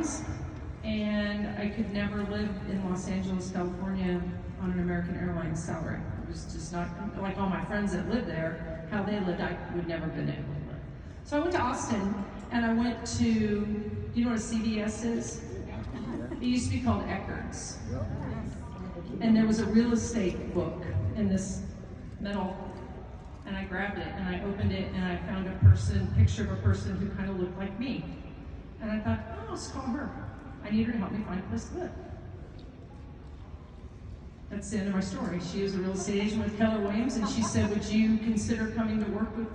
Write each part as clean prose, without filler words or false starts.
Airlines, and I could never live in Los Angeles, California on an American Airlines salary. It was just not, like all my friends that lived there, how they lived, I would never been able to live. So I went to Austin, and I went to, do you know what a CVS is? It used to be called Eckerd's. And there was a real estate book in this metal, and I grabbed it and I opened it and I found a picture of a person who kind of looked like me. And I thought, oh, let's call her. I need her to help me find a place to live. That's the end of my story. She was a real estate agent with Keller Williams, and she said, would you consider coming to work with,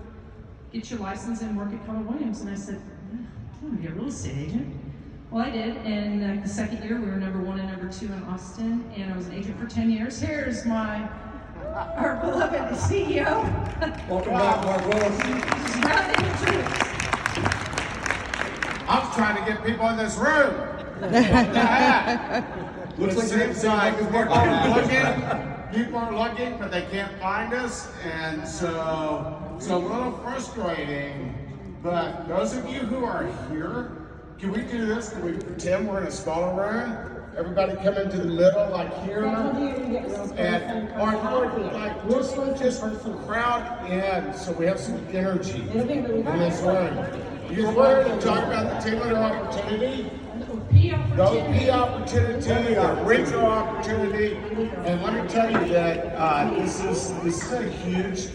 get your license and work at Keller Williams? And I said, I want to be a real estate agent. Well, I did, and the second year we were #1 and #2 in Austin, and I was an agent for 10 years. Here's our beloved CEO. Welcome back, Mark Willis. I was trying to get people in this room. What the heck? Looks It like seems like people are looking, but they can't find us, and so it's a little frustrating. But those of you who are here, can we do this? Can we pretend we're in a smaller room? Everybody come into the middle, like here, and or like just crowd in, so we have some energy in this room. You want to talk about the team leader opportunity? The opportunity, the regional opportunity, and let me tell you that this is a huge,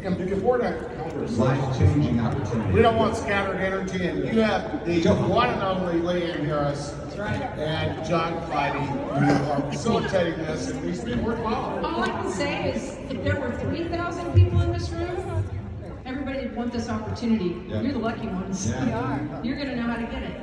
and because we're not Life-changing opportunity. we don't want scattered energy, and you have the one and only Leanne Harris and John Clyde who are facilitating this, and these people are involved. All I can say is, if there were 3,000 people in this room, everybody would want this opportunity. Yeah. You're the lucky ones. Yeah. You're going to know how to get it.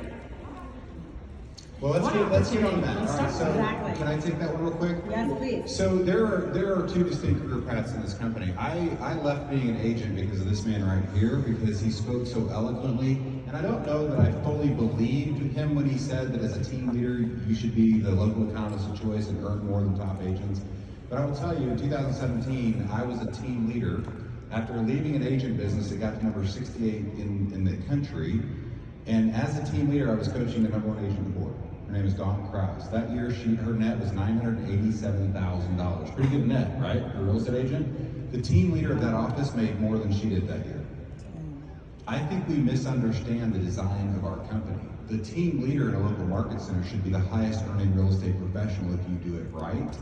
Well, let's get on that. Let's All right, talk so about can I take that one real quick? Yes, please. So there are two distinct career paths in this company. I left being an agent because of this man right here, because he spoke so eloquently, and I don't know that I fully believed him when he said that as a team leader you should be the local economist of choice and earn more than top agents. But I will tell you, in 2017, I was a team leader. After leaving an agent business, it got to number 68 in the country, and as a team leader, I was coaching the #1 agent on the board. Her name is Dawn Krause. That year, her net was $987,000. Pretty good net, right? For a real estate agent. The team leader of that office made more than she did that year. I think we misunderstand the design of our company. The team leader in a local market center should be the highest earning real estate professional if you do it right.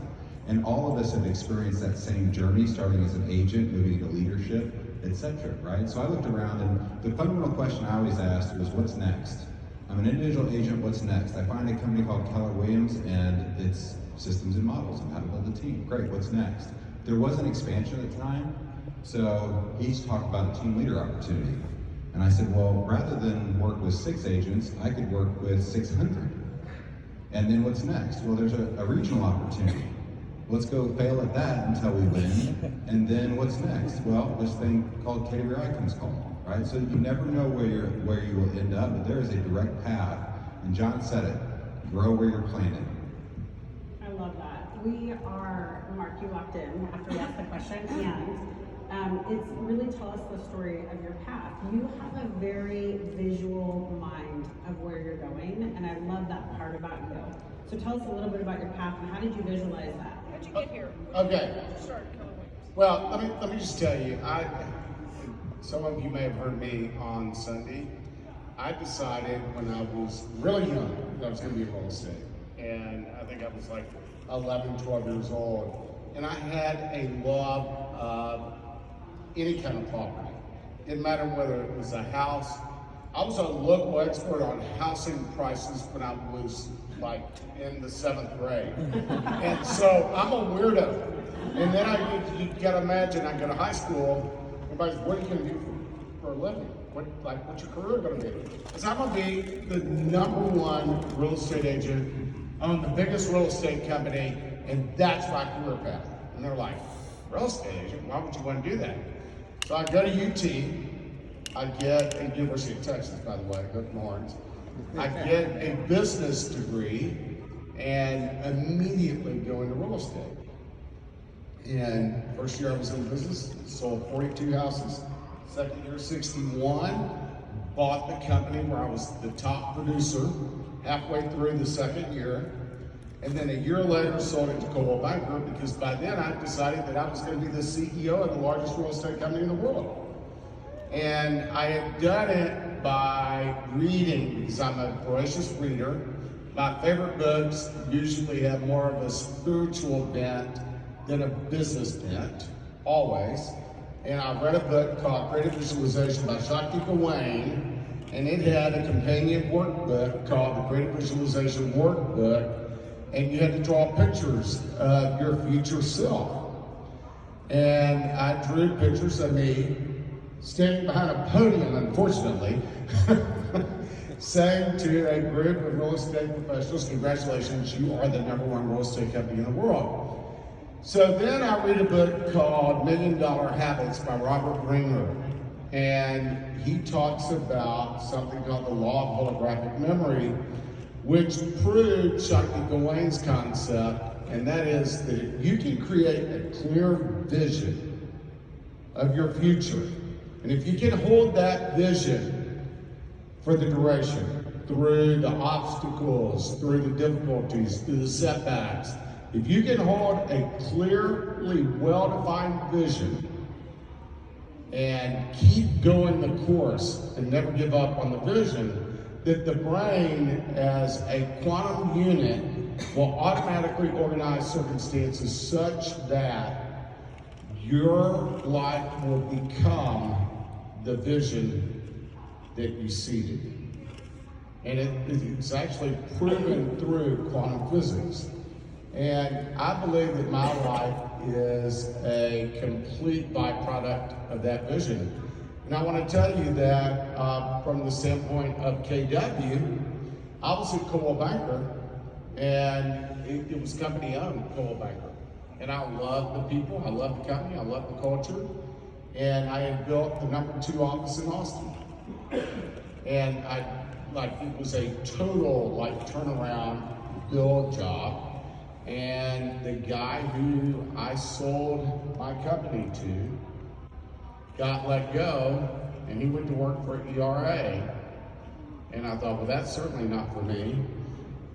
And all of us have experienced that same journey, starting as an agent, moving into leadership, etc. Right? So I looked around, and the fundamental question I always asked was, what's next? I'm an individual agent, what's next? I find a company called Keller Williams, and it's systems and models and how to build a team. Great, what's next? There was an expansion at the time, so he talked about a team leader opportunity. And I said, well, rather than work with 6 agents, I could work with 600. And then what's next? Well, there's a regional opportunity. Let's go fail at that until we win. And then what's next? Well, this thing called category icons call. Right? So you never know where you will end up, but there is a direct path. And John said it, grow where you're planted. I love that. Mark, you walked in after we asked the question, and it's really tell us the story of your path. You have a very visual mind of where you're going, and I love that part about you. So tell us a little bit about your path, and how did you visualize that? How'd you get here? Okay. Well, let me just tell you, some of you may have heard me on Sunday. I decided when I was really young that I was going to be in real estate. And I think I was like 11, 12 years old. And I had a love of any kind of property. Didn't matter whether it was a house. I was a local expert on housing prices when I was like in the 7th grade. And so I'm a weirdo. And then you gotta imagine, I go to high school, everybody's, what are you gonna do for a living? What's your career gonna be? Because I'm gonna be the #1 real estate agent, own the biggest real estate company, and that's my career path. And they're like, real estate agent, why would you want to do that? So I go to UT, I get a University of Texas, by the way, go to Lawrence. I get a business degree and immediately go into real estate. And first year I was in business, sold 42 houses. Second year, 61. Bought the company where I was the top producer halfway through the second year. And then a year later sold it to Coldwell Banker, because by then I decided that I was going to be the CEO of the largest real estate company in the world. And I had done it by reading, because I'm a voracious reader. My favorite books usually have more of a spiritual bent than a business bent, always. And I read a book called Creative Visualization by Shakti Gawain, and it had a companion workbook called the Creative Visualization Workbook, and you had to draw pictures of your future self. And I drew pictures of me standing behind a podium, unfortunately, saying to a group of real estate professionals, congratulations, you are the #1 real estate company in the world. So then I read a book called $1 Million Habits by Robert Ringer. And he talks about something called the law of holographic memory, which proved Shakti Gawain's concept, and that is that you can create a clear vision of your future. And if you can hold that vision for the duration, through the obstacles, through the difficulties, through the setbacks, if you can hold a clearly well-defined vision and keep going the course and never give up on the vision, that the brain as a quantum unit will automatically organize circumstances such that your life will become the vision that you seeded. And it's actually proven through quantum physics. And I believe that my life is a complete byproduct of that vision. And I want to tell you that from the standpoint of KW, I was at Coldwell Banker, and it was company owned, Coldwell Banker. And I love the people, I love the company, I love the culture. And I had built the #2 office in Austin. And it was a total turnaround build job. And the guy who I sold my company to got let go, and he went to work for ERA. And I thought, well, that's certainly not for me.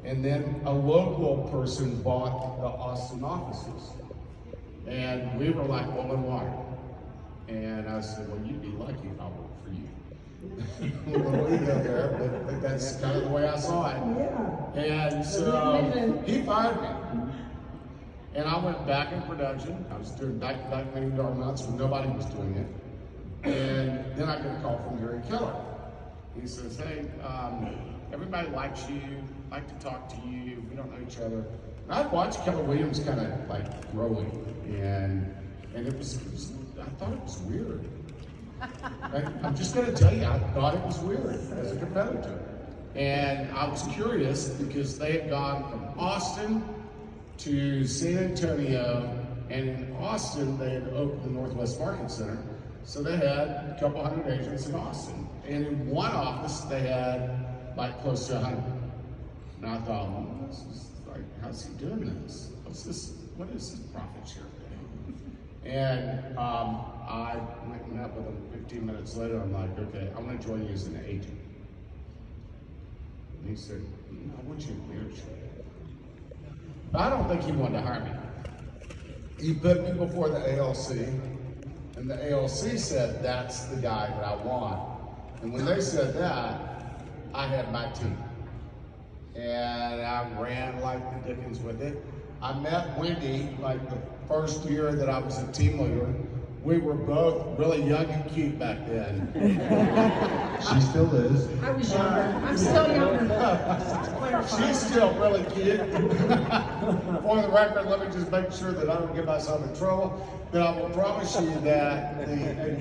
And then a local person bought the Austin offices. And we were like oil and water. And I said, well, you'd be lucky if I worked for you. Well, we go there, but that's kind of the way I saw it. Yeah. And so he fired me. And I went back in production. I was doing back-to-back $1 million months when nobody was doing it. And then I get a call from Gary Keller. He says, hey, everybody likes you, like to talk to you, we don't know each other. And I'd watched Keller Williams kind of growing, and it was I thought it was weird. I'm just gonna tell you, I thought it was weird as a competitor. And I was curious because they had gone from Austin to San Antonio, and in Austin they had opened the Northwest Market Center. So they had a couple hundred agents in Austin. And in one office, they had close to 100. And I thought, well, this is how's he doing this? What is this profit share thing? And I went and met with him 15 minutes later. I'm like, okay, I'm gonna join you as an agent. And he said, I want you in leadership. But I don't think he wanted to hire me. He put me before the ALC. And the ALC said, that's the guy that I want. And when they said that, I had my team. And I ran like the dickens with it. I met Wendy the first year that I was a team leader. We were both really young and cute back then. She still is. I was younger. I'm still younger. She's still really cute. For the record, let me just make sure that I don't get myself in trouble. But I will promise you that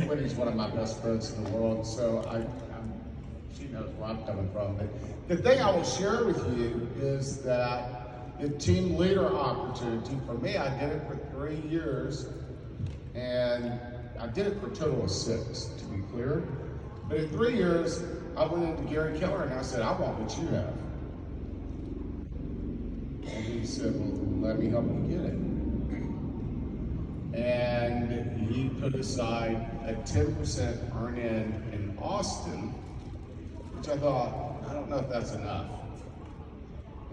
Wendy's one of my best friends in the world, so she knows where I'm coming from. But the thing I will share with you is that the team leader opportunity, for me, I did it for 3 years, and I did it for a total of 6, to be clear. But in 3 years, I went into Gary Keller and I said, I want what you have. And he said, well, let me help you get it. And he put aside a 10% earn-in Austin, which I thought, I don't know if that's enough.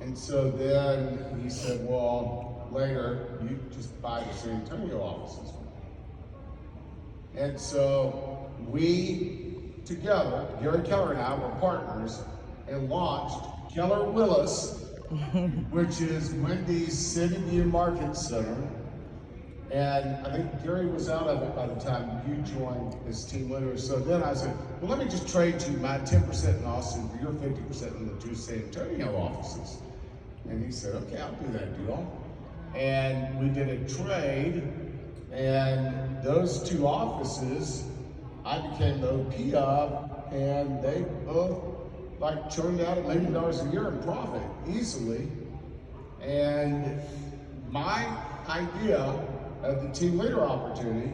And so then he said, well, later, you just buy the San Antonio offices. And so we, together, Gary Keller and I were partners and launched Keller Willis, which is Wendy's City View Market Center. And I think Gary was out of it by the time you joined as team leader. So then I said, well, let me just trade you my 10% in Austin for your 50% in the two San Antonio offices. And he said, okay, I'll do that deal. And we did a trade, and those two offices I became the OP of, and they both like churned out $1 million a year in profit easily. And my idea of the team leader opportunity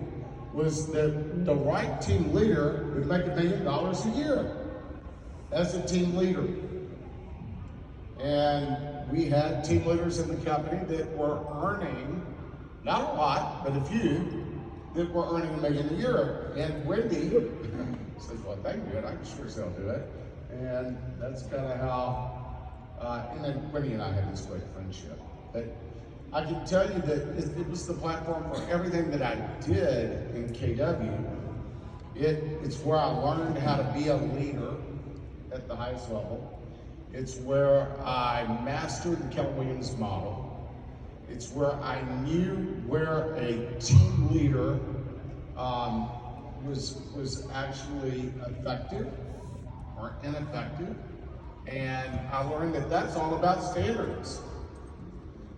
was that the right team leader would make $1 million a year as a team leader. And we had team leaders in the company that were earning, not a lot, but a few, that were earning $1 million a year. And Wendy says, well, if they can do it, I can sure as hell do it. And that's kind of how, and then Wendy and I had this great friendship. But I can tell you that it was the platform for everything that I did in KW. It's where I learned how to be a leader at the highest level. It's where I mastered the Keller Williams model. It's where I knew where a team leader was actually effective or ineffective. And I learned that that's all about standards.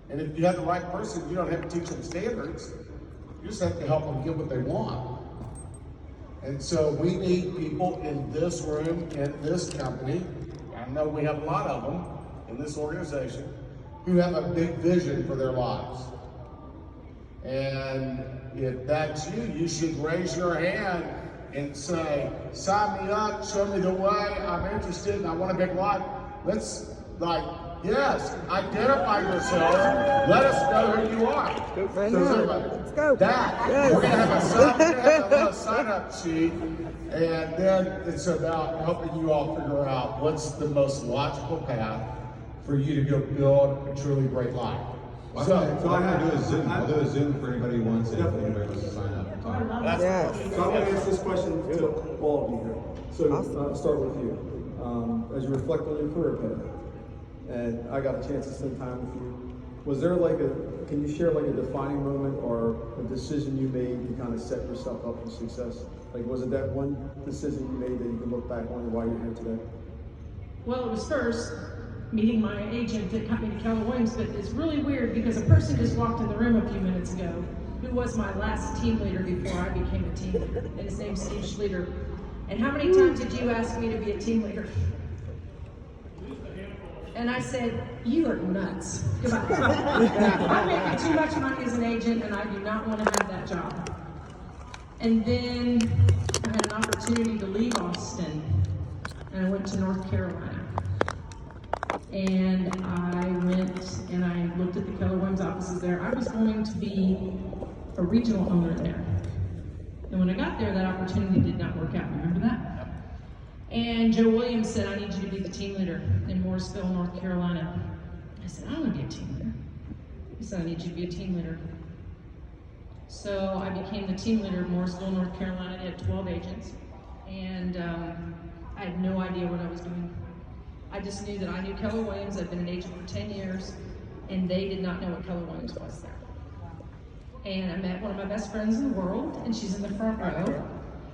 And if you have the right person, you don't have to teach them standards. You just have to help them get what they want. And so we need people in this room, in this company, I know we have a lot of them in this organization, who have a big vision for their lives. And if that's you, you should raise your hand and say, sign me up, show me the way, I'm interested and I want a big life. Let's, yes, identify yourselves. Let us know who you are. Let's go. That, we're going to have a sign-up sheet, and then it's about helping you all figure out what's the most logical path for you to go build a truly great life. So I'm going to do a Zoom. I'll do a Zoom for anybody who wants it, if anybody wants to sign up and talk. Yes. So I'm going to ask this question to all of you here. So I'll start with you. As you reflect on your career path, and I got a chance to spend time with you, was there can you share like a defining moment or a decision you made to kind of set yourself up for success? Like, was it that one decision you made that you can look back on and why you're here today? Well, it was first meeting my agent that got me to Keller Williams, but it's really weird because a person just walked in the room a few minutes ago who was my last team leader before I became a team leader, and his name's Steve Schluter. And how many times did you ask me to be a team leader? And I said, you are nuts. Goodbye. I'm making too much money as an agent and I do not want to have that job. And then I had an opportunity to leave Austin and I went to North Carolina. And I went and I looked at the Keller Williams offices there. I was going to be a regional owner there. And when I got there, that opportunity did not work out. Remember that? And Joe Williams said, I need you to be the team leader in Morrisville, North Carolina. I said, I don't want to be a team leader. He said, I need you to be a team leader. So I became the team leader of Morrisville, North Carolina. They had 12 agents. And I had no idea what I was doing. I just knew that I knew Keller Williams. I'd been an agent for 10 years, and they did not know what Keller Williams was there. And I met one of my best friends in the world, and she's in the front row,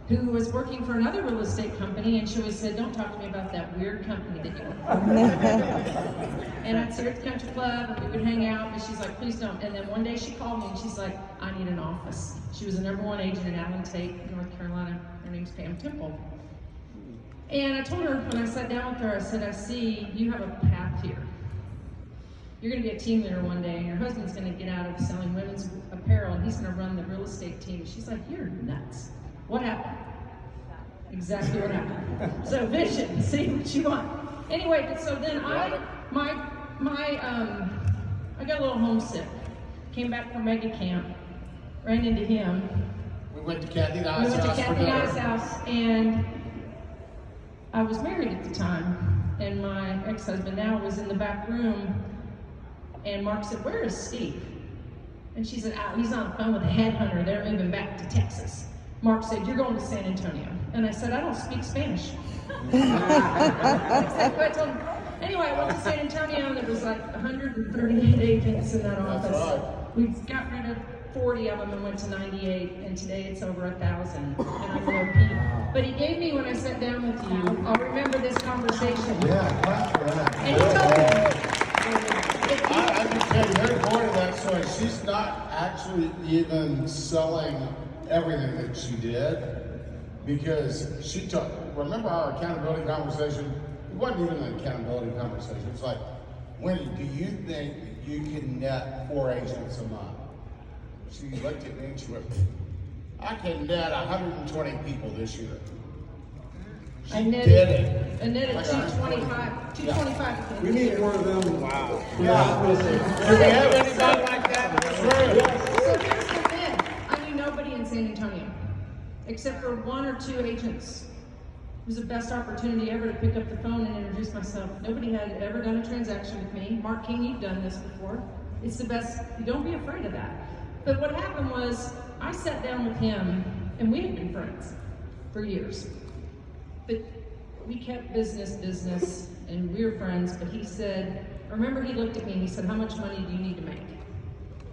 who was working for another real estate company, and she always said, don't talk to me about that weird company that you work for. And I'd see her at the country club, and we would hang out, and she's like, please don't. And then one day she called me, and she's like, I need an office. She was the #1 agent in Allen Tate, North Carolina. Her name's Pam Temple. And I told her, when I sat down with her, I said, I see you have a path here. You're going to be a team leader one day, and your husband's going to get out of selling women's apparel, and he's going to run the real estate team. She's like, you're nuts. What happened? Exactly what happened. So vision, see what you want. Anyway, so then I got a little homesick. Came back from mega camp, ran into him. We went to Kathy and I's house. And I was married at the time. and my ex-husband now was in the back room, and Mark said, "Where is Steve?" And she said, "Oh, he's on the phone with a headhunter. They're moving back to Texas." Mark said, "You're going to San Antonio." And I said, "I don't speak Spanish." Exactly what I told him. Anyway, I went to San Antonio, and there was like 138 agents in that office. right. We got rid of 40 of them and went to 98, and today it's over 1,000, and I'm the OP. But he gave me, when I sat down with you, I'll remember this conversation. Yeah, clap for that. And he told me, I can tell you, here's more to that story. She's not actually even selling everything that she did, because she took, remember our accountability conversation? It wasn't even an accountability conversation. It's like, Wendy, do you think that you can net 4 agents a month? She looked at me and she went, "I can net 120 people this year." I She netted, did it. I netted Like 225, 225. We need more of them. Wow. Yeah. Yeah. Do we have anybody like that in this room? So here's the thing, I knew nobody in San Antonio, except for 1 or 2 agents. It was the best opportunity ever to pick up the phone and introduce myself. Nobody had ever done a transaction with me. Mark King, you've done this before. It's the best, don't be afraid of that. But what happened was, I sat down with him, and we had been friends for years. But we kept business, and we were friends, but he said, I remember he looked at me and he said, "How much money do you need to make?"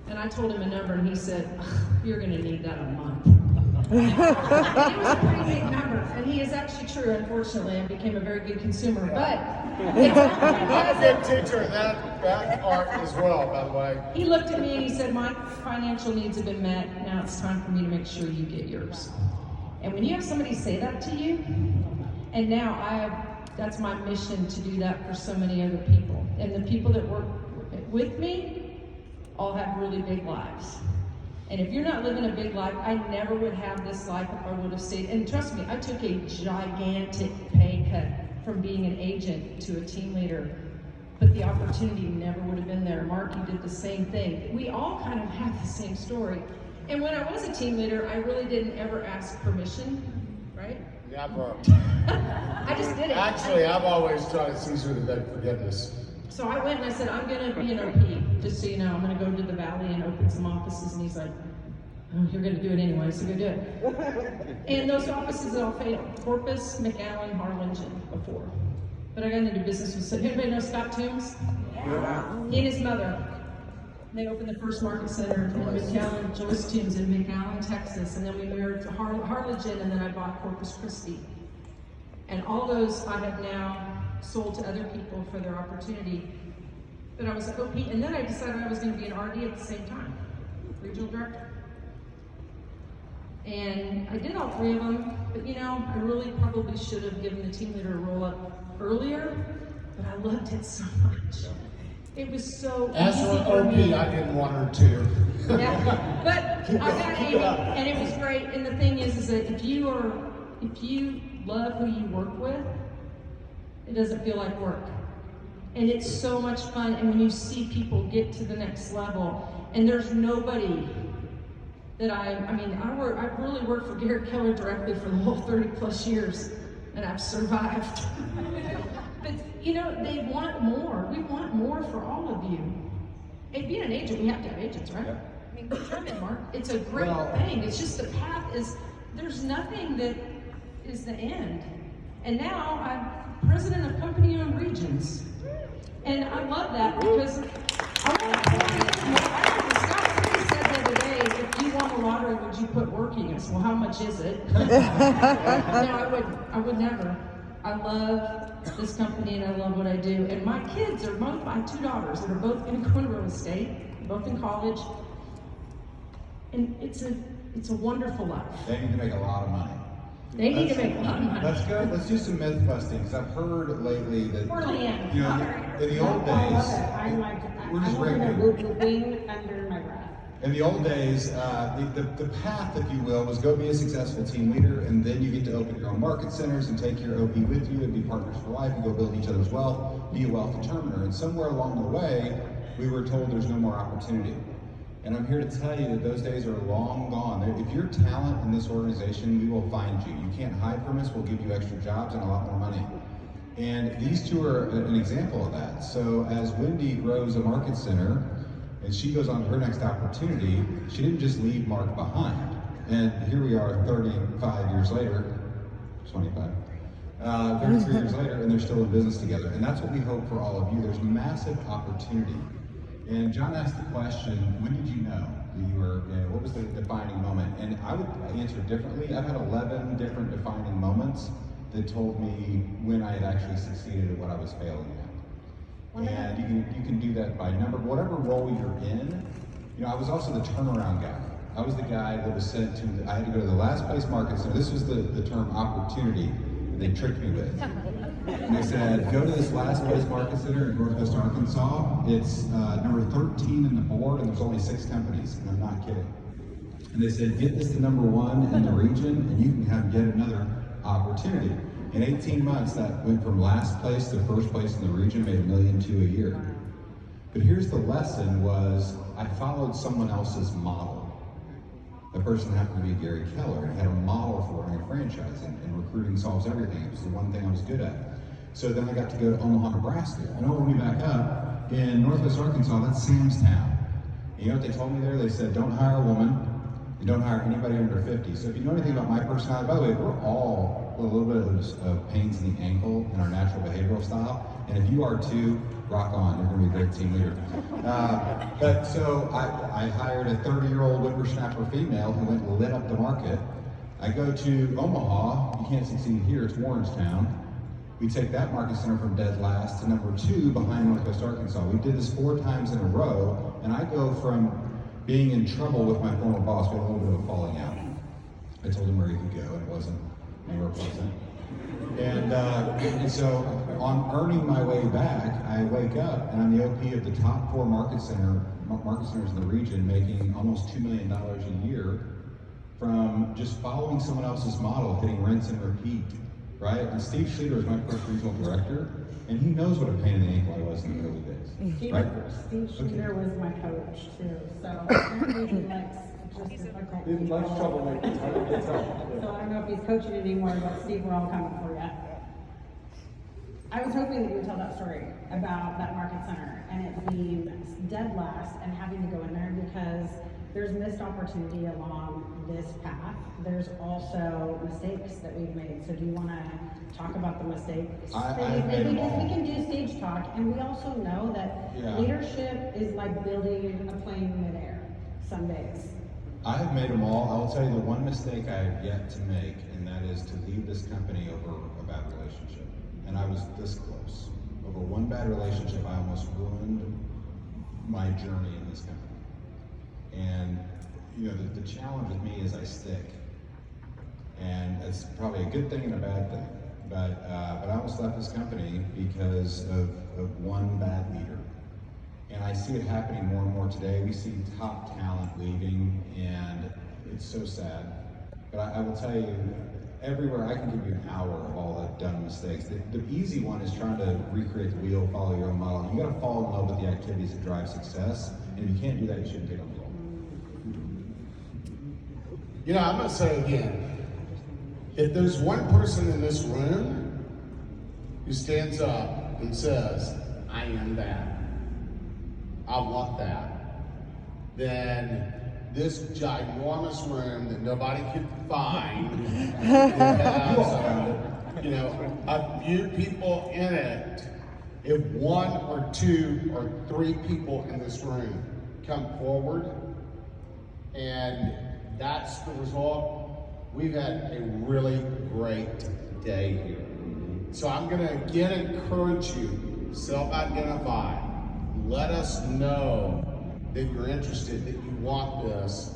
And I told him a number, and he said, "You're gonna need that a month." And it was a pretty big number, and he is actually true, unfortunately. I became a very good consumer, but it's only I'm because a good teacher of that art as well, by the way. he looked at me and he said, "My financial needs have been met, now it's time for me to make sure you get yours." And when you have somebody say that to you, and now that's my mission, to do that for so many other people. And the people that work with me all have really big lives. And if you're not living a big life, I never would have this life if I would have stayed. And trust me, I took a gigantic pay cut from being an agent to a team leader, but the opportunity never would have been there. Mark, you did the same thing. We all kind of have the same story. And when I was a team leader, I really didn't ever ask permission, right? Never. I just did it. Actually, I've always tried to Caesar to beg forgiveness. So I went and I said, "I'm gonna be an OP, just so you know. I'm gonna go to the Valley and open some offices." And he's like, "Oh, you're gonna do it anyway, so go do it." And those offices all failed. Corpus, McAllen, Harlingen before. But I got into business with, anybody know Scott Toombs? Yeah. He and his mother. They opened the first market center in McAllen, Joyce Toombs in McAllen, Texas. And then we moved to Harlingen, and then I bought Corpus Christi. And all those I have now sold to other people for their opportunity. But I was an OP, and then I decided I was going to be an RD at the same time, regional director. And I did all 3 of them, but you know, I really probably should have given the team leader a roll up earlier, but I loved it so much. It was so As easy for an for OP, me. I didn't want her to. Yeah, but I got Amy, and it was great. And the thing is that if you love who you work with, it doesn't feel like work. And it's so much fun. And when you see people get to the next level, and there's nobody that I really worked for Garrett Keller directly for the whole 30 plus years, and I've survived. But you know, they want more. We want more for all of you. And being an agent, we have to have agents, right? Yeah. I mean, come in, Mark. It's a great thing. It's just the path is, there's nothing that is the end. And now I'm president of company-owned regions. And I love that because I want to pour in. Scott said the other day, "If you won the lottery, would you put working?" I said, "Well, how much is it?" No, I would never. I love this company and I love what I do. And my kids are both, my 2 daughters that are both going to go into real estate, both in college. And it's a wonderful life. They need to make a lot of money. They need to make a lot of money. Let's go. Let's do some myth busting, because I've heard lately that Poor Leanne. you know, in the old I love days, it. I'm like, we're I just want to regular. wing under my breath. In the old days, the path, if you will, was go be a successful team leader, and then you get to open your own market centers and take your OP with you and be partners for life and go build each other's wealth, be a wealth determiner. And somewhere along the way, we were told there's no more opportunity. And I'm here to tell you that those days are long gone. If you're talent in this organization, we will find you. You can't hide from us, we'll give you extra jobs and a lot more money. And these two are an example of that. So as Wendy grows a market center and she goes on to her next opportunity, she didn't just leave Mark behind. And here we are 35 years later, 25, 33 years later, and they're still in business together. And that's what we hope for all of you. There's massive opportunity. And John asked the question, when did you know that you were, what was the defining moment? And I would answer differently. I've had 11 different defining moments that told me when I had actually succeeded at what I was failing at. And you can do that by number, whatever role you're in. You know, I was also the turnaround guy. I was the guy that was sent to, I had to go to the last place market center. This was the term opportunity that they tricked me with. And they said, go to this last place market center in Northwest Arkansas. It's number 13 in the board and there's only 6 companies, and I'm not kidding. And they said, get this to number 1 in the region and you can have yet another opportunity. In 18 months, that went from last place to first place in the region, made $1.2 million a year. But here's the lesson was, I followed someone else's model. The person happened to be Gary Keller and had a model for running a franchise, and recruiting solves everything. It was the one thing I was good at. So then I got to go to Omaha, Nebraska. And when we back up, in Northwest Arkansas, that's Sam's town. And you know what they told me there? They said, don't hire a woman, and don't hire anybody under 50. So if you know anything about my personality, by the way, we're all a little bit of pains in the ankle in our natural behavioral style. And if you are too, rock on, you're gonna be a great team leader. But so I hired a 30-year-old whippersnapper female who went and lit up the market. I go to Omaha, you can't succeed here, it's Warrenstown. We take that market center from dead last to number 2 behind Northwest Arkansas. We did this 4 times in a row, and I go from being in trouble with my former boss. We had a little bit of a falling out. I told him where he could go, and it wasn't anywhere pleasant. And so on earning my way back, I wake up and I'm the OP of the top 4 market centers in the region, making almost $2 million a year from just following someone else's model, hitting rinse and repeat, right? And Steve Schluter is my first regional director, and he knows what a pain in the ankle I was in the early days, right? Steve Schluter was my coach too, so apparently he likes just difficult He likes troublemakers. I can tell. So I don't know if he's coaching anymore, but Steve, we're all coming for you. I was hoping that you would tell that story about that market center and it being dead last and having to go in there because there's missed opportunity along this path. There's also mistakes that we've made. So do you want to talk about the mistakes? I've made them all. We can do stage talk, and we also know that leadership is like building a plane in midair some days. I have made them all. I'll tell you the one mistake I have yet to make, and that is to leave this company over a bad relationship. And I was this close. Over one bad relationship, I almost ruined my journey in this company. And you know, the challenge with me is I stick. And it's probably a good thing and a bad thing. But I almost left this company because of one bad leader. And I see it happening more and more today. We see top talent leaving, and it's so sad. But I will tell you, everywhere I can give you an hour of all the dumb mistakes. The easy one is trying to recreate the wheel, follow your own model. You gotta fall in love with the activities that drive success. And if you can't do that, you shouldn't take on the role. You know, I'm gonna say again, if there's one person in this room who stands up and says, I am that, I want that, then this ginormous room that nobody could find has, you know, a few people in it. If 1 or 2 or 3 people in this room come forward, and that's the result, we've had a really great day here. So I'm gonna again encourage you, self-identify. Let us know that you're interested, that you want this.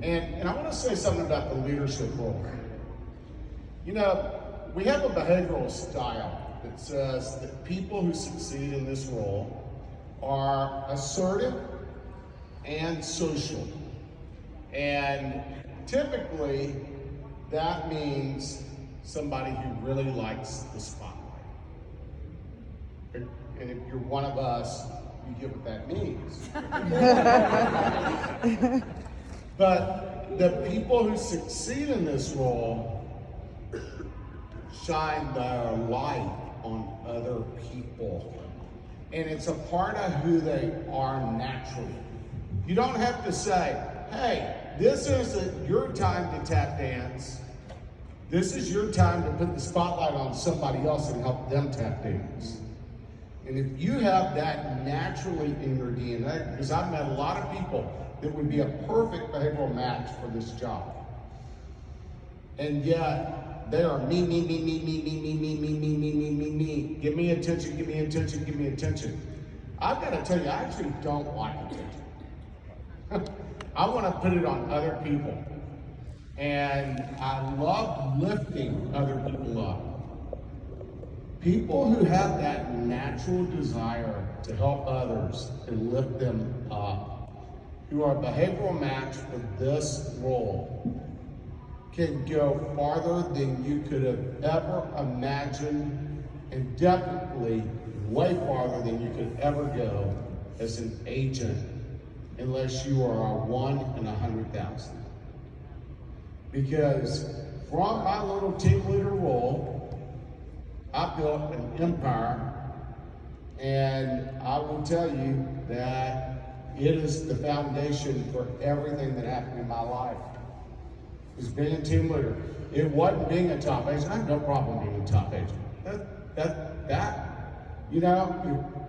And I want to say something about the leadership role. You know, we have a behavioral style that says that people who succeed in this role are assertive and social. And typically, that means somebody who really likes the spotlight. And if you're one of us, you get what that means. But the people who succeed in this role shine their light on other people. And it's a part of who they are naturally. You don't have to say, hey, this isn't your time to tap dance. This is your time to put the spotlight on somebody else and help them tap dance. And if you have that naturally in your DNA, because I've met a lot of people that would be a perfect behavioral match for this job. And yet, they are me. Give me attention, give me attention, give me attention. I've got to tell you, I actually don't like attention. I want to put it on other people. And I love lifting other people up. People who have that natural desire to help others and lift them up, who are a behavioral match for this role, can go farther than you could have ever imagined, and definitely way farther than you could ever go as an agent, unless you are a 1 in 100,000. Because from my little team leader role, I built an empire, and I will tell you that it is the foundation for everything that happened in my life. It was being a team leader. It wasn't being a top agent. I have no problem being a top agent. You know,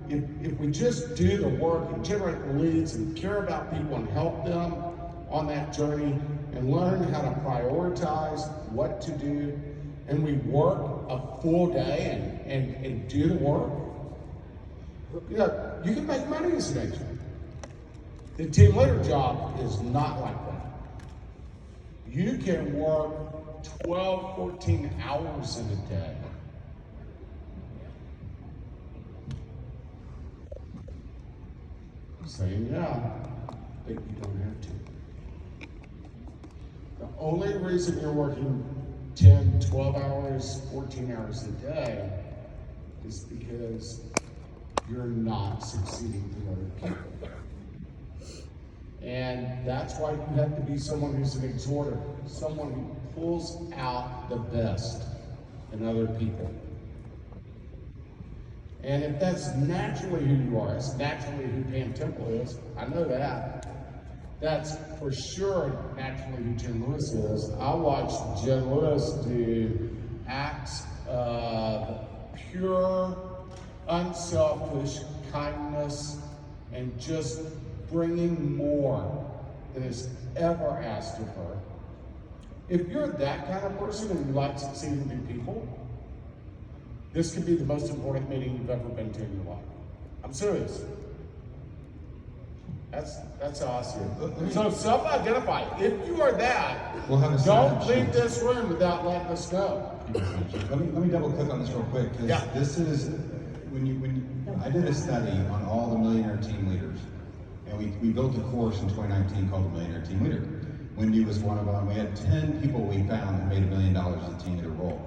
if we just do the work and generate the leads and care about people and help them on that journey and learn how to prioritize what to do, and we work a full day and do the work, you know, you can make money as an agent. The team leader job is not like that. You can work 12, 14 hours in a day. I'm saying, yeah, but you don't have to. The only reason you're working 10, 12 hours, 14 hours a day is because you're not succeeding through other people. And that's why you have to be someone who's an exhorter, someone who pulls out the best in other people. And if that's naturally who you are, it's naturally who Pam Temple is, I know that. That's for sure naturally who Jen Lewis is. I watched Jen Lewis do acts of pure, unselfish kindness and just bringing more than is ever asked of her. If you're that kind of person and you like succeeding through people, this could be the most important meeting you've ever been to in your life. I'm serious. That's how I see it. So self-identify. If you are that, We'll have a don't sign-up leave sheet. this room without letting us know. Let me double click on this real quick, because Yeah. this is when I did a study on all the millionaire team leaders, and we built a course in 2019 called the Millionaire Team Leader. Wendy was one of them. We had 10 people we found that made $1 million as a team leader role.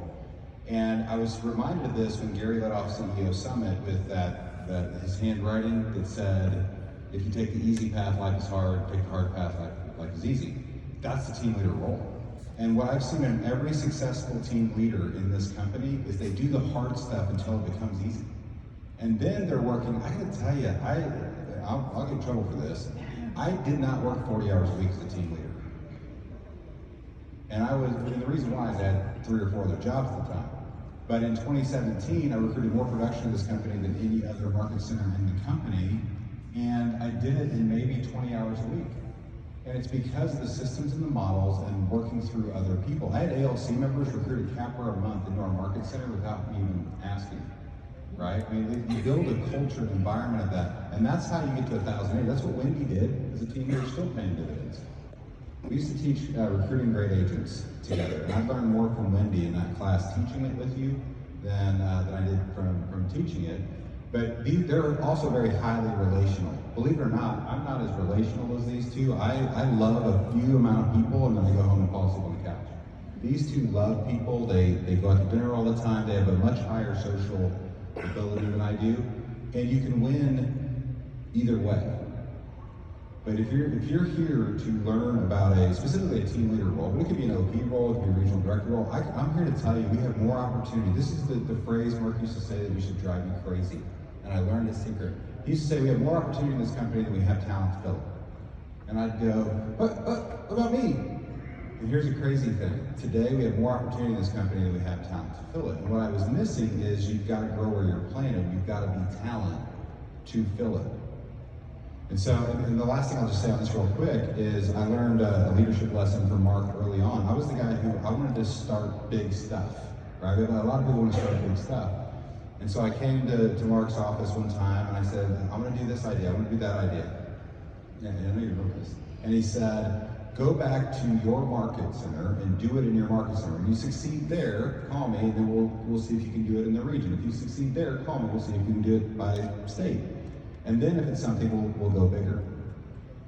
And I was reminded of this when Gary led off CEO Summit with that his handwriting that said, if you take the easy path, life is hard. Take the hard path, life is easy. That's the team leader role. And what I've seen in every successful team leader in this company is they do the hard stuff until it becomes easy. And then they're working, I gotta tell you, I'll get in trouble for this. I did not work 40 hours a week as a team leader. And the reason why is I had 3 or 4 other jobs at the time. But in 2017, I recruited more production in this company than any other market center in the company. And I did it in maybe 20 hours a week. And it's because of the systems and the models and working through other people. I had ALC members recruit a capper a month into our market center without me even asking, right? I mean, you build a culture, an environment of that, and that's how you get to 1,000. That's what Wendy did as a team leader, still paying dividends. We used to teach recruiting great agents together, and I've learned more from Wendy in that class teaching it with you than I did from teaching it. But they're also very highly relational. Believe it or not, I'm not as relational as these two. I love a few amount of people, and then I go home and fall asleep on the couch. These two love people. They go out to dinner all the time. They have a much higher social ability than I do. And you can win either way. But if you're here to learn about specifically a team leader role, but it could be an OP role, it could be a regional director role, I'm here to tell you we have more opportunity. This is the phrase Mark used to say that we should drive you crazy. And I learned a secret. He used to say we have more opportunity in this company than we have talent to fill it. And I'd go, what about me? And here's the crazy thing. Today we have more opportunity in this company than we have talent to fill it. And what I was missing is you've got to grow where you're planted. You've got to be talent to fill it. And so, and the last thing I'll just say on this real quick is I learned a leadership lesson from Mark early on. I was the guy who, I wanted to start big stuff, right? A lot of people want to start big stuff. And so I came to Mark's office one time and I said, I'm going to do this idea, I'm going to do that idea. And I know you remember this. And he said, go back to your market center and do it in your market center. When you succeed there, call me, and then we'll see if you can do it in the region. If you succeed there, call me, we'll see if you can do it by state. And then if it's something, we'll go bigger.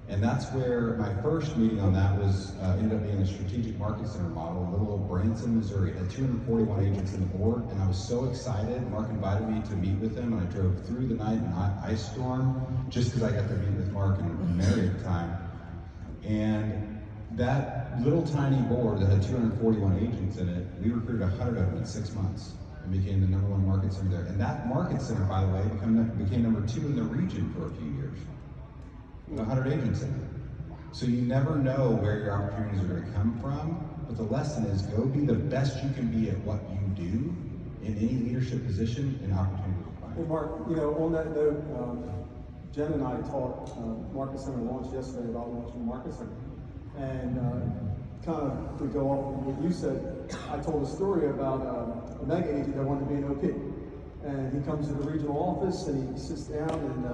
And that's where my first meeting on that was, ended up being a strategic market center model in little old Branson, Missouri. It had 241 agents in the board, and I was so excited. Mark invited me to meet with him, and I drove through the night in an ice storm just because I got to meet with Mark and Mary at the time. And that little tiny board that had 241 agents in it, we recruited 100 of them in 6 months and became the #1 market center there. And that market center, by the way, became #2 in the region for a few years. 100 agents in it. So you never know where your opportunities are going to come from, but the lesson is go be the best you can be at what you do in any leadership position, and opportunities will find. Hey Mark, on that note, Jen and I taught Market Center launch yesterday about launching Market Center. And kind of to go off of what you said, I told a story about a mega agent that wanted to be an OP. And he comes to the regional office and he sits down and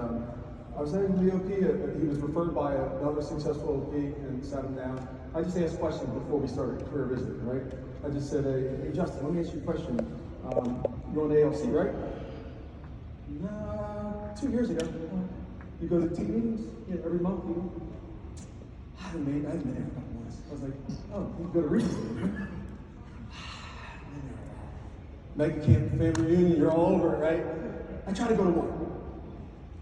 I was having the OP, he was referred by another successful OP and sat him down. I just asked questions before we started career visit, right? I just said, hey Justin, let me ask you a question. You're on the ALC, right? No, 2 years ago. You go to team meetings every month, I haven't been there for a couple months. I was like, oh, you go to regions. Mega camp, family reunion, you're all over it, right? I try to go to one.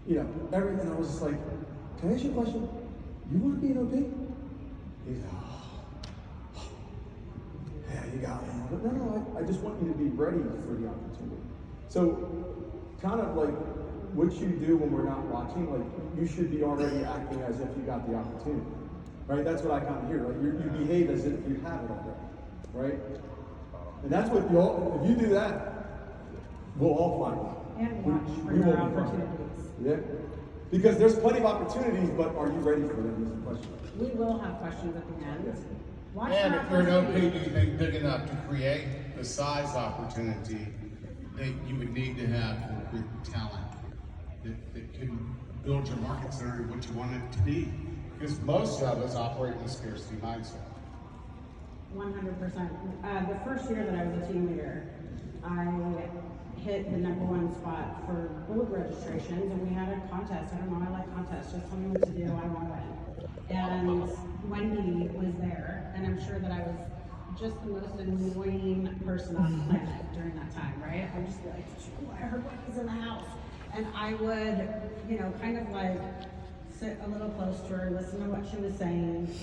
And I was just like, can I ask you a question? You want to be an OP? He's like, oh, yeah, you got me. But no, I just want you to be ready for the opportunity. So, kind of like what you do when we're not watching, like you should be already acting as if you got the opportunity, right? That's what I kind of hear. Like you behave as if you have it already, right? And that's what if you do that, we'll all find it. And watch for your opportunities. Yeah, because there's plenty of opportunities, but are you ready for them? Is the question. We will have questions at the end. Watch And for if you're an OP, opportunities. do you think big enough to create the size opportunity that you would need to have with talent that can build your market center what you want it to be? Because most of us operate in a scarcity mindset. 100%. The first year that I was a team leader, I hit the #1 spot for board registrations, and we had a contest. I don't know, I like contests, just tell me what to do, I want to win. And Wendy was there, and I'm sure that I was just the most annoying person on the planet during that time, right? I would just be like, I heard Wendy's in the house. And I would, kind of like sit a little close to her, listen to what she was saying.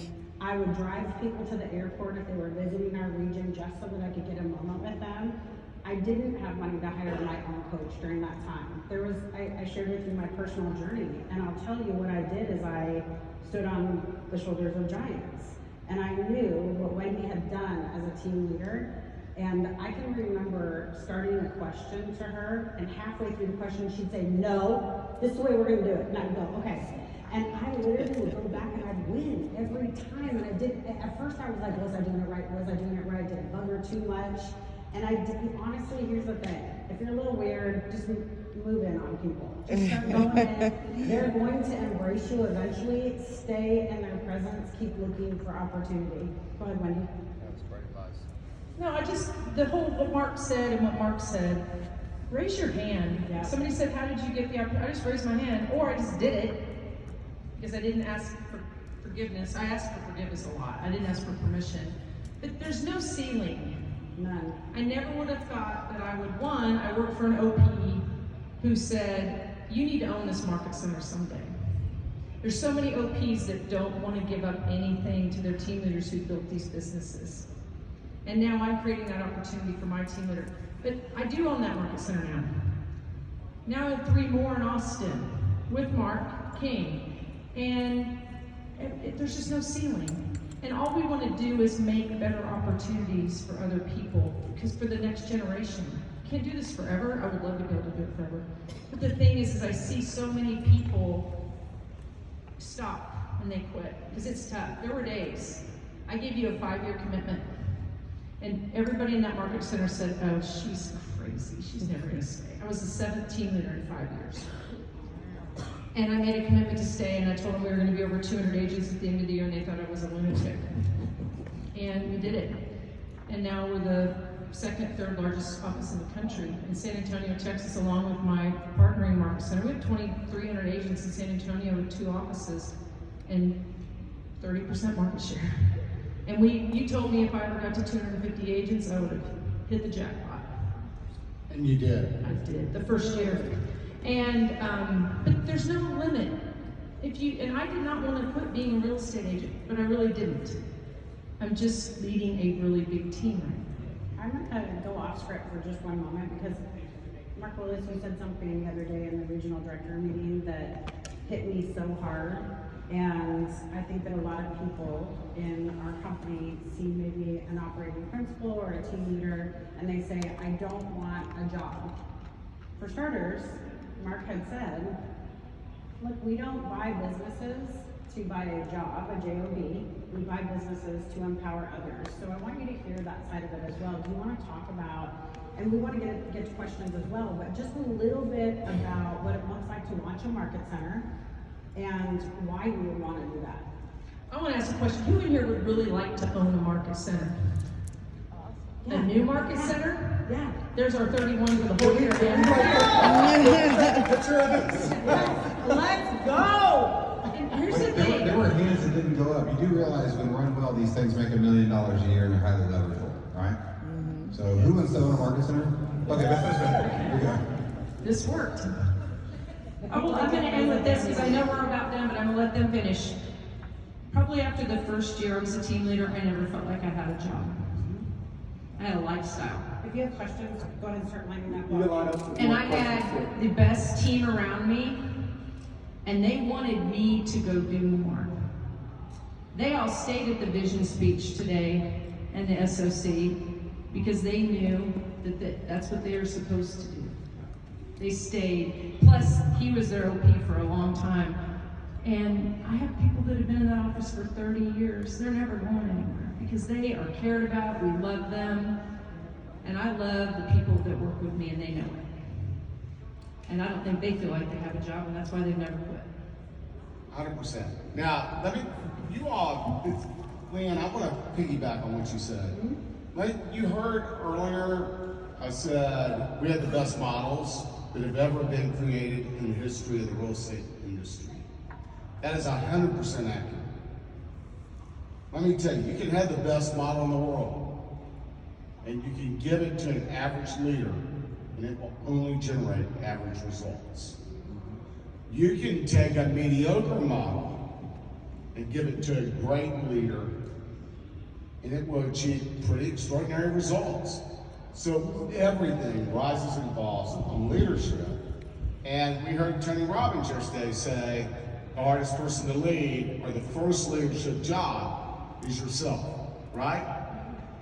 I would drive people to the airport if they were visiting our region just so that I could get a moment with them. I didn't have money to hire my own coach during that time. I shared with you my personal journey, and I'll tell you what I did is I stood on the shoulders of giants. And I knew what Wendy had done as a team leader, and I can remember starting a question to her, and halfway through the question she'd say, no, this is the way we're gonna do it. And I'd go, okay. And I literally would go back and I'd win every time. And I did, at first I was like, was I doing it right? Was I doing it right? Did I bug her too much? And I did, honestly, here's the thing. If you're a little weird, just move in on people. Just start going in. They're going to embrace you eventually. Stay in their presence. Keep looking for opportunity. Go ahead, Wendy. That's great advice. No, what Mark said and what Mark said, raise your hand. Yeah. Somebody said, how did you get the opportunity? I just raised my hand, or I just did it because I didn't ask for forgiveness. I asked for forgiveness a lot. I didn't ask for permission. But there's no ceiling. None. I never would have thought that I would, I worked for an OP who said, you need to own this market center someday. There's so many OPs that don't want to give up anything to their team leaders who built these businesses. And now I'm creating that opportunity for my team leader. But I do own that market center now. Now I have 3 more in Austin with Mark King. And there's just no ceiling. And all we want to do is make better opportunities for other people, because for the next generation. Can't do this forever. I would love to be able to do it forever. But the thing is I see so many people stop and they quit, because it's tough. There were days. I gave you a 5-year commitment, and everybody in that market center said, oh, she's crazy. She's never going to stay. I was the 7th team leader in 5 years. And I made a commitment to stay, and I told them we were going to be over 200 agents at the end of the year, and they thought I was a lunatic. And we did it. And now we're the 2nd, 3rd largest office in the country in San Antonio, Texas, along with my partnering market center. We have 2,300 agents in San Antonio with 2 offices and 30% market share. And you told me if I ever got to 250 agents, I would have hit the jackpot. And you did. I did, the first year. And, but there's no limit. And I did not want to quit being a real estate agent, but I really didn't. I'm just leading a really big team right now. I'm going to go off script for just one moment, because Mark Willis, you said something the other day in the regional director meeting that hit me so hard. And I think that a lot of people in our company see maybe an operating principal or a team leader, and they say, I don't want a job. For starters, Mark had said, look, we don't buy businesses to buy a job, a job. We buy businesses to empower others. So I want you to hear that side of it as well. Do you want to talk about, and we want to get to questions as well, but just a little bit about what it looks like to launch a market center and why you would want to do that. I want to ask a question. Who in here would really like to own a market center? Yeah. A new market center? Yeah. There's our 31 for the whole year, man. Let's go! And here's the There thing. were hands that didn't go up. You do realize when run well, these things make $1 million a year and they're highly leverageable, right? So who wants to own a market center? Okay, here we go. This worked. I'm going to end with this because I know we're about done, but I'm going to let them finish. Probably after the first year I was a team leader, I never felt like I had a job. I had a lifestyle. If you have questions, go ahead and start lining up. You can line up. And I had the best team around me, and they wanted me to go do more. They all stayed at the vision speech today and the SOC because they knew that that's what they were supposed to do. They stayed. Plus, he was their OP for a long time. And I have people that have been in that office for 30 years. They're never going anywhere because they are cared about. We love them. And I love the people that work with me, and they know it. And I don't think they feel like they have a job, and that's why they've never quit. 100%. Now, you all, Leanne, I want to piggyback on what you said. Like you heard earlier, I said we had the best models that have ever been created in the history of the real estate industry. That is 100% accurate. Let me tell you, you can have the best model in the world, and you can give it to an average leader, and it will only generate average results. You can take a mediocre model and give it to a great leader, and it will achieve pretty extraordinary results. So everything rises and falls on leadership. And we heard Tony Robbins yesterday say, the hardest person to lead, or the first leadership job, is yourself, right?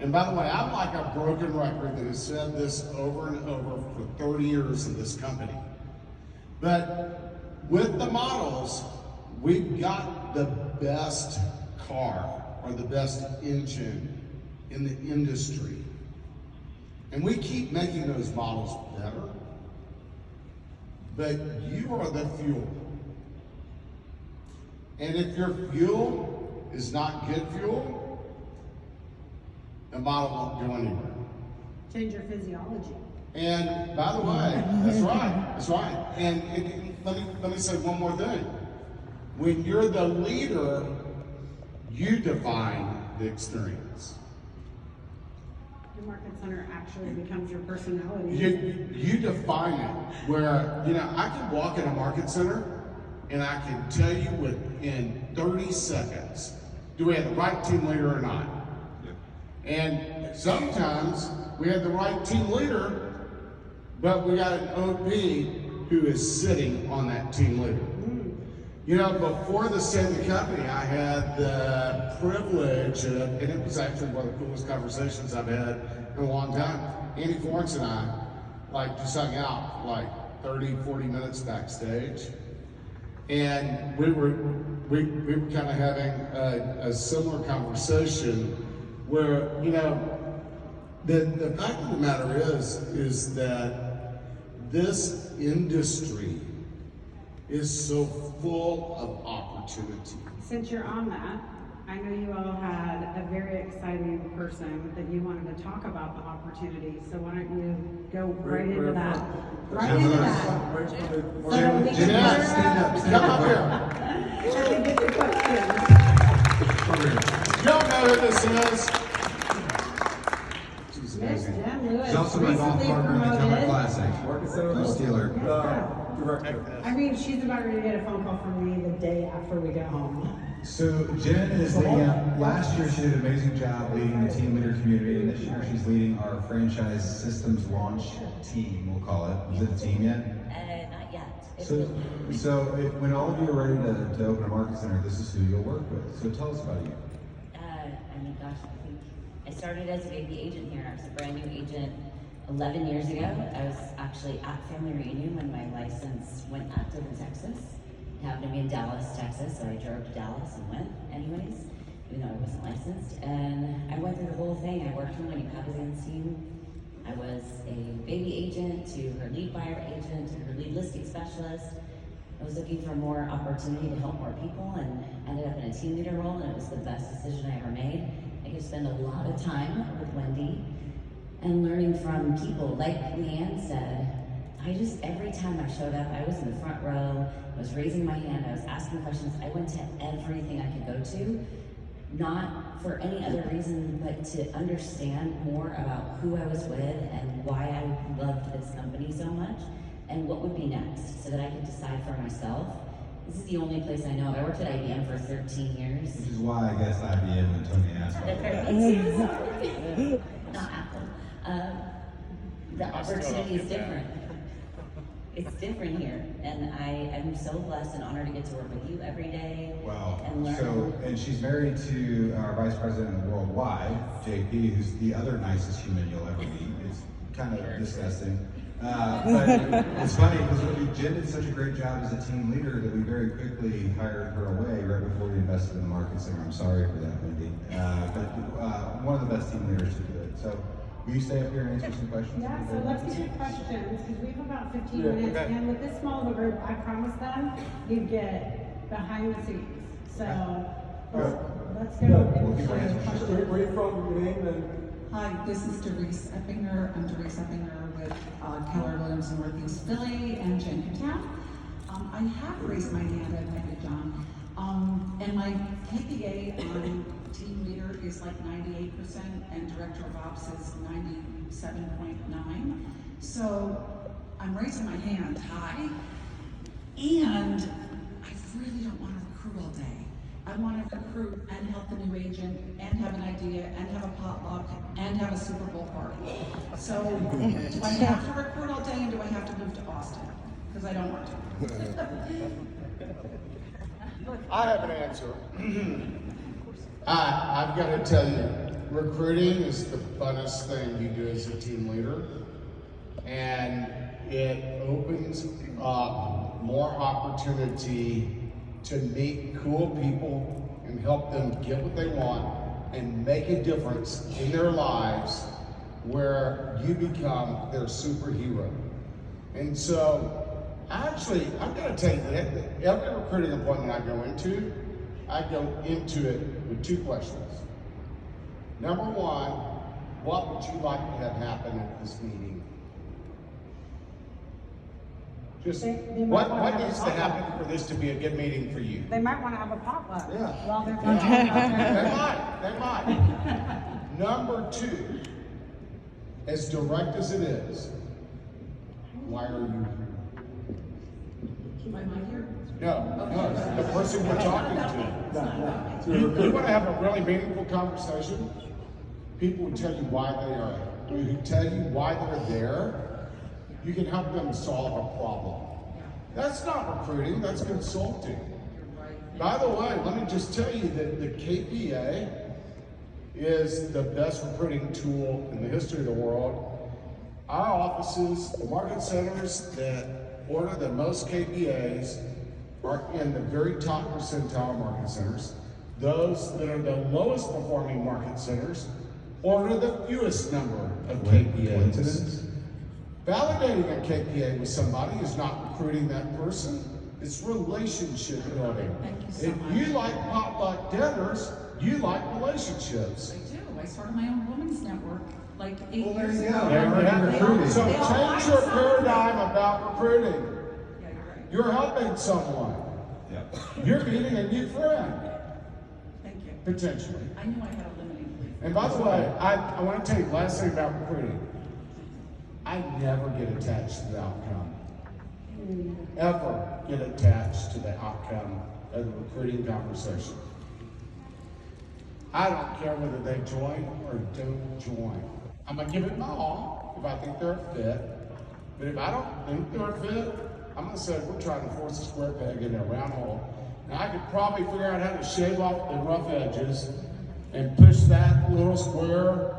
And by the way, I'm like a broken record that has said this over and over for 30 years in this company. But with the models, we've got the best car or the best engine in the industry. And we keep making those models better, but you are the fuel. And if your fuel is not good fuel, the model won't go anywhere. Change your physiology. And by the way, that's right. And let me say one more thing. When you're the leader, you define the experience. Your market center actually becomes your personality. You define it. Where, I can walk in a market center and I can tell you within 30 seconds, do we have the right team leader or not? And sometimes we have the right team leader, but we got an OP who is sitting on that team leader. You know, before the sale of the company, I had the privilege of, and it was actually one of the coolest conversations I've had in a long time. Andy Florence and I, like, just hung out like 30, 40 minutes backstage. And we were kind of having a similar conversation where, you know, the fact of the matter is that this industry is so full of opportunity. Since you're on that, I know you all had a very exciting person that you wanted to talk about the opportunity. So why don't you go right into that? Right into that. So that we can Come up here. Let me get the questions. You don't know who this is? She's Miss amazing. Jen Lewis, She's also my golf recently partner in the Keller promoted. Classic. Market Center No Steeler. Director. I mean, she's about ready to get a phone call from me the day after we go home. So Jen is the, last year she did an amazing job leading the team leader community, and this year she's leading our franchise systems launch team, we'll call it. Is it a team yet? Not yet. It So, will be. when all of you are ready to open a market center, this is who you'll work with. So tell us about you. I mean, gosh, I think I started as a baby agent here. I was a brand new agent 11 years ago. I was actually at family reunion when my license went active in Texas. It happened to be in Dallas, Texas, so I drove to Dallas and went anyways, even though I wasn't licensed. And I went through the whole thing. I worked for Wendy Papazian's team. I was a baby agent to her lead buyer agent to her lead listing specialist. I was looking for more opportunity to help more people and ended up in a team leader role, and it was the best decision I ever made. I could spend a lot of time with Wendy and learning from people. Like Leanne said, every time I showed up, I was in the front row, I was raising my hand, I was asking questions. I went to everything I could go to, not for any other reason, but to understand more about who I was with and why I loved this company so much and what would be next so that I could decide for myself. This is the only place I know. I worked at IBM for 13 years. Which is why I guess IBM and Tony asked about it. Not Apple. The opportunity is different. It's different here, and I am so blessed and honored to get to work with you every day Wow. and learn. So, and she's married to our vice president worldwide, JP, who's the other nicest human you'll ever meet. It's kind of disgusting. But it's funny because Jen did such a great job as a team leader that we very quickly hired her away right before we invested in the market center. I'm sorry for that, Wendy. But one of the best team leaders to do it. So will you stay up here and answer some questions? Yeah, so let's get your questions, because we have about 15 minutes, okay. and with this small of a group, I promise them, you get behind the scenes. So, let's go We'll keep into answering. the questions. Where are you from, your name and? Hi, this is Doris Eppinger. I'm Doris Eppinger with Keller Williams in Northeast Philly and Jenkintown. I have raised my hand, I've met you, John. And my KPA on team leader is like 98% and director of ops is 97.9. So I'm raising my hand high, and I really don't want to recruit all day. I want to recruit and help the new agent and have an idea and have a potluck and have a Super Bowl party. So do I have to recruit all day and do I have to move to Austin? Because I don't want to. I have an answer. I've got to tell you, recruiting is the funnest thing you do as a team leader. And it opens up more opportunity to meet cool people and help them get what they want and make a difference in their lives where you become their superhero. And so, actually, I've got to tell you that every recruiting appointment I go into it with two questions. Number one, what would you like to have happen at this meeting? Just They might what wanna have a needs to potluck. happen for this to be a good meeting for you? They might want to have a potluck. Yeah. While they're talking They might. Number two, as direct as it is, why are you here? Why am I here? No, the person you're talking to. You want to have a really meaningful conversation? People who tell you why they are, who tell you why they're there. You can help them solve a problem. That's not recruiting, that's consulting. By the way, let me just tell you that the KPA is the best recruiting tool in the history of the world. Our offices, the market centers that order the most KPAs are in the very top percentile market centers. Those that are the lowest performing market centers order the fewest number of KPAs. Validating a KPA with somebody is not recruiting that person, it's relationship building. Thank you so If much. you like potluck dinners, you like relationships. I do. I started my own women's network like 8 Well, there years you ago. go. There you have it. Recruiting. So They all change like your something. paradigm about recruiting. Yeah, you're right. You're helping someone. Yeah. You're meeting a new friend, Thank you. potentially. I knew I had a limiting belief. And by the way, I want to tell you the last thing about recruiting. I never get attached to the outcome. Ever get attached to the outcome of the recruiting conversation. I don't care whether they join or don't join. I'm gonna give it my all if I think they're a fit. But if I don't think they're a fit, I'm gonna say we're trying to force a square peg into a round hole. Now I could probably figure out how to shave off the rough edges and push that little square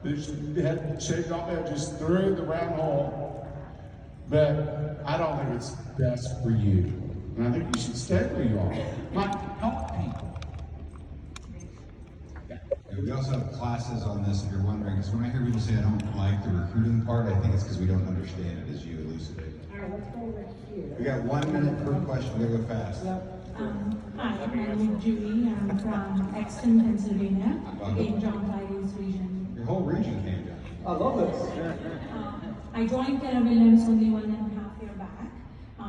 that had shaved off edges through the round hole. But I don't think it's best for you. And I think you should stay where you are. Like, help people. And we also have classes on this if you're wondering, because when I hear people say I don't like the recruiting part, I think it's because we don't understand it as you elucidate. All right, let's go over here. We got 1 minute per question, we're gonna go fast. Hi, my name is Julie. I'm from Exton, Pennsylvania, in John Tyrese region. Your whole region came down. I love this. I joined Keller Williams only 1.5 years back.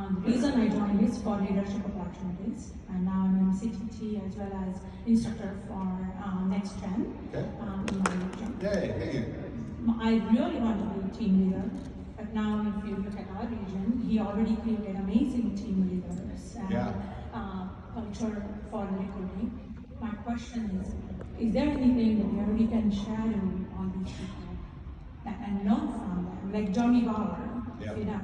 The reason I joined is for leadership opportunities, and now I'm in CTT as well as instructor for Next Gen Okay. in my region. Yay, thank you. I really want to be a team leader, but now if you look at our region, he already created amazing team leaders and Yeah. culture for recruiting. My question is there anything that we can shadow on these people and learn from them? Like Johnny Bauer, Yeah. you know,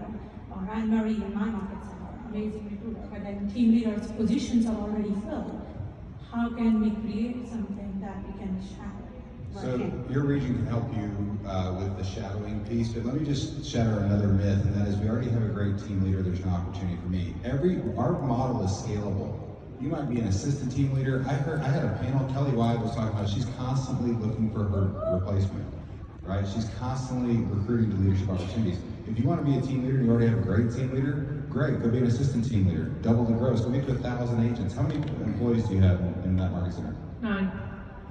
or Anne Marie in my market center, amazing recruiter, but then team leaders' positions are already filled. How can we create something that we can shadow? So your region can help you with the shadowing piece, but let me just shatter another myth, and that is we already have a great team leader, there's no opportunity for me. Our model is scalable. You might be an assistant team leader. I had a panel, Kelly Wyatt was talking about, she's constantly looking for her replacement, right? She's constantly recruiting to leadership opportunities. If you want to be a team leader and you already have a great team leader, great, go be an assistant team leader. Double the gross, go get to 1,000 agents. How many employees do you have in that market center? 9.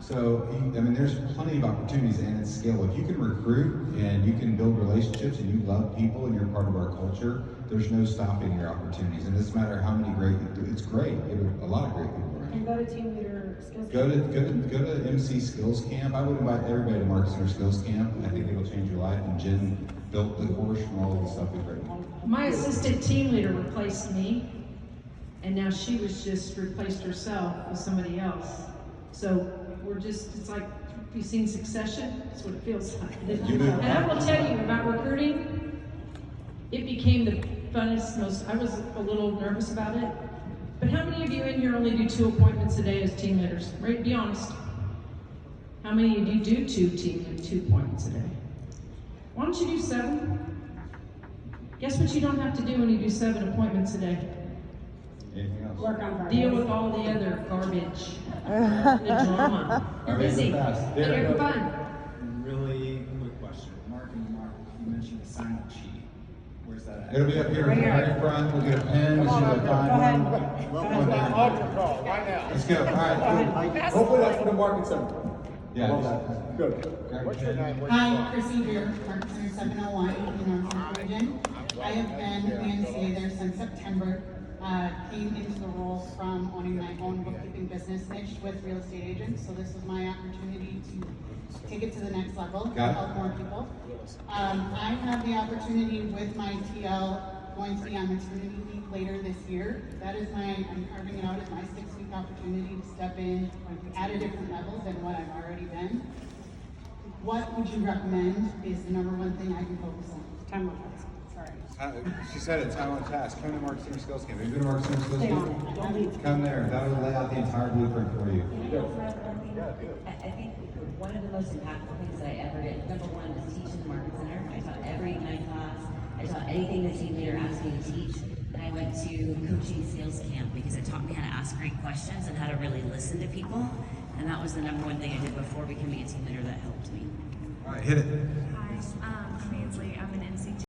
So, I mean, there's plenty of opportunities and it's scalable. If you can recruit and you can build relationships and you love people and you're part of our culture, there's no stopping your opportunities. And it doesn't matter how many great, it's great. A lot of great people around. And go to team leader skills. Go to MC Skills Camp. I would invite everybody to Market Center Skills Camp. I think it'll change your life. And Jen built the course from all of the stuff we've written. My assistant team leader replaced me, and now she was just replaced herself with somebody else. So it's like, you've seen Succession, that's what it feels like. And I will tell you about recruiting, it became the funnest, I was a little nervous about it, but how many of you in here only do 2 appointments a day as team leaders? Right, be honest. How many of you do 2 appointments a day? Why don't you do 7? Guess what you don't have to do when you do 7 appointments a day? Anything else? Work on Deal with all the other garbage, the drama. You're busy, but you're fun. Really quick question. Mark, you mentioned the sign-up sheet. Where's that at? It'll be up here in the very front. We'll get a pen. We'll see what time. Altar call, right now. Let's go. All right. Hopefully that's for the market center. Yeah. Love that. Good. What's your name? Hi, Chrissy Beer, Market Center 701 in our Central region. I have been an NCA there since September. Came into the role from owning my own bookkeeping business niche with real estate agents. So this was my opportunity to take it to the next level, Got it. help more people. I have the opportunity with my TL going to be on maternity leave later this year. That is I'm carving it out as my 6-week opportunity to step in at a different level than what I've already been. What would you recommend is the number one thing I can focus on? Time will pass. Sorry. She said it, time on task. Come to Mark's Senior Skills Camp. Have you been to Mark's Senior Skills Stay on Camp? it. Don't leave. Come there. That will lay out the entire blueprint for you. I think one of the most impactful things that I ever did, number one, was teach in the Market Center. I taught every night class. I taught anything the team leader asked me to teach. And I went to coaching sales camp because it taught me how to ask great questions and how to really listen to people. And that was the number one thing I did before becoming a team leader that helped me. All right, hit it. Hi, I'm Ainsley. I'm an NCT